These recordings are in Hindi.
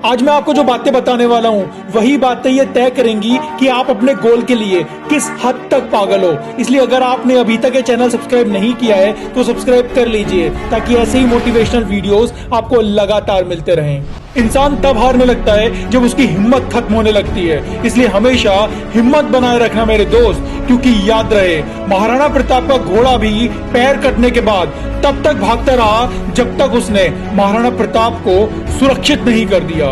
आज मैं आपको जो बातें बताने वाला हूँ वही बातें ये तय करेंगी कि आप अपने गोल के लिए किस हद तक पागल हो। इसलिए अगर आपने अभी तक ये चैनल सब्सक्राइब नहीं किया है तो सब्सक्राइब कर लीजिए ताकि ऐसे ही मोटिवेशनल वीडियोस आपको लगातार मिलते रहें। इंसान तब हारने लगता है जब उसकी हिम्मत खत्म होने लगती है, इसलिए हमेशा हिम्मत बनाए रखना मेरे दोस्त, क्योंकि याद रहे महाराणा प्रताप का घोड़ा भी पैर कटने के बाद तब तक भागता रहा जब तक उसने महाराणा प्रताप को सुरक्षित नहीं कर दिया।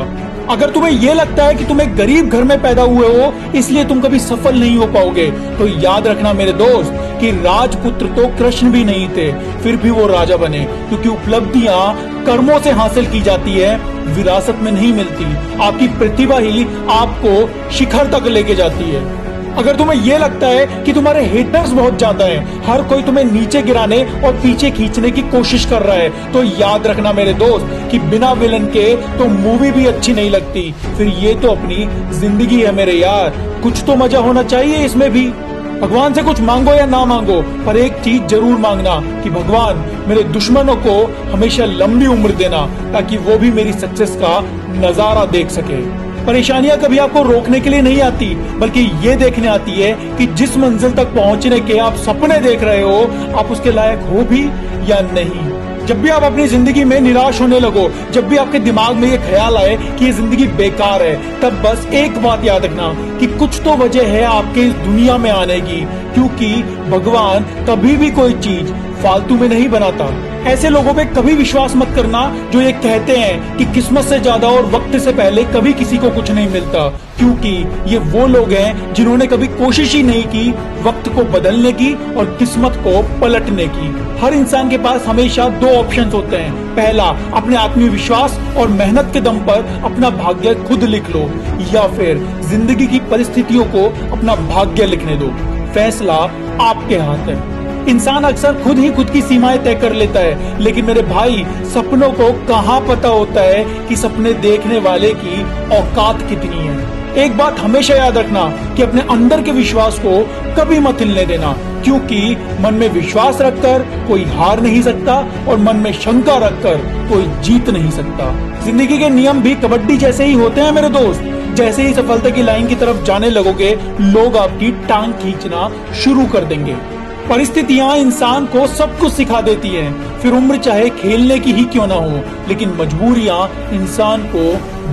अगर तुम्हें यह लगता है कि तुम एक गरीब घर में पैदा हुए हो इसलिए तुम कभी सफल नहीं हो पाओगे, तो याद रखना मेरे दोस्त कि राजपुत्र तो कृष्ण भी नहीं थे, फिर भी वो राजा बने, क्योंकि उपलब्धियां कर्मों से हासिल की जाती है, विरासत में नहीं मिलती। आपकी प्रतिभा ही आपको शिखर तक लेके जाती है। अगर तुम्हें यह लगता है कि तुम्हारे हेटर्स बहुत ज्यादा हैं, हर कोई तुम्हें नीचे गिराने और पीछे खींचने की कोशिश कर रहा है, तो याद रखना मेरे दोस्त कि बिना विलन के तो मूवी भी अच्छी नहीं लगती। फिर ये तो अपनी जिंदगी है मेरे यार, कुछ तो मजा होना चाहिए इसमें भी। भगवान से कुछ मांगो या ना मांगो, पर एक चीज जरूर मांगना कि भगवान मेरे दुश्मनों को हमेशा लंबी उम्र देना, ताकि वो भी मेरी सक्सेस का नजारा देख सके। परेशानियां कभी आपको रोकने के लिए नहीं आती, बल्कि ये देखने आती है कि जिस मंजिल तक पहुंचने के आप सपने देख रहे हो आप उसके लायक हो भी या नहीं। जब भी आप अपनी जिंदगी में निराश होने लगो, जब भी आपके दिमाग में ये ख्याल आए कि ये जिंदगी बेकार है, तब बस एक बात याद रखना कि कुछ तो वजह है आपके इस दुनिया में आने की, क्योंकि भगवान कभी भी कोई चीज फालतू में नहीं बनाता। ऐसे लोगों पे कभी विश्वास मत करना जो ये कहते हैं कि किस्मत से ज्यादा और वक्त से पहले कभी किसी को कुछ नहीं मिलता, क्योंकि ये वो लोग हैं जिन्होंने कभी कोशिश ही नहीं की वक्त को बदलने की और किस्मत को पलटने की। हर इंसान के पास हमेशा दो ऑप्शंस होते हैं, पहला अपने आत्मविश्वास और मेहनत के दम पर अपना भाग्य खुद लिख लो, या फिर जिंदगी की परिस्थितियों को अपना भाग्य लिखने दो। फैसला आपके हाथ है। इंसान अक्सर खुद ही खुद की सीमाएं तय कर लेता है, लेकिन मेरे भाई सपनों को कहाँ पता होता है कि सपने देखने वाले की औकात कितनी है। एक बात हमेशा याद रखना कि अपने अंदर के विश्वास को कभी मत हिलने देना, क्योंकि मन में विश्वास रखकर कोई हार नहीं सकता और मन में शंका रखकर कोई जीत नहीं सकता। जिंदगी के नियम भी कबड्डी जैसे ही होते हैं मेरे दोस्त। जैसे ही सफलता की लाइन की तरफ जाने लगोगे, लोग आपकी टांग खींचना शुरू कर देंगे। परिस्थितियां इंसान को सब कुछ सिखा देती हैं, फिर उम्र चाहे खेलने की ही क्यों ना हो, लेकिन मजबूरियां इंसान को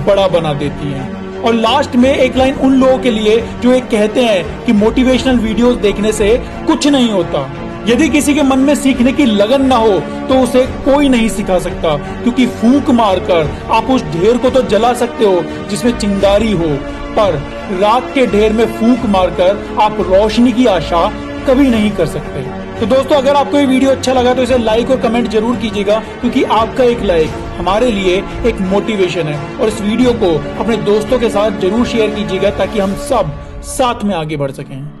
बड़ा बना देती हैं। और लास्ट में एक लाइन उन लोगों के लिए जो ये कहते हैं कि मोटिवेशनल वीडियोस देखने से कुछ नहीं होता। यदि किसी के मन में सीखने की लगन ना हो तो उसे कोई नहीं सिखा सकता, क्योंकि फूंक मारकर आप उस ढेर को तो जला सकते हो जिसमें चिंगारी हो, पर रात के ढेर में फूंक मारकर आप रोशनी की आशा कभी नहीं कर सकते। तो दोस्तों, अगर आपको ये वीडियो अच्छा लगा तो इसे लाइक और कमेंट जरूर कीजिएगा, क्योंकि आपका एक लाइक हमारे लिए एक मोटिवेशन है। और इस वीडियो को अपने दोस्तों के साथ जरूर शेयर कीजिएगा ताकि हम सब साथ में आगे बढ़ सकें।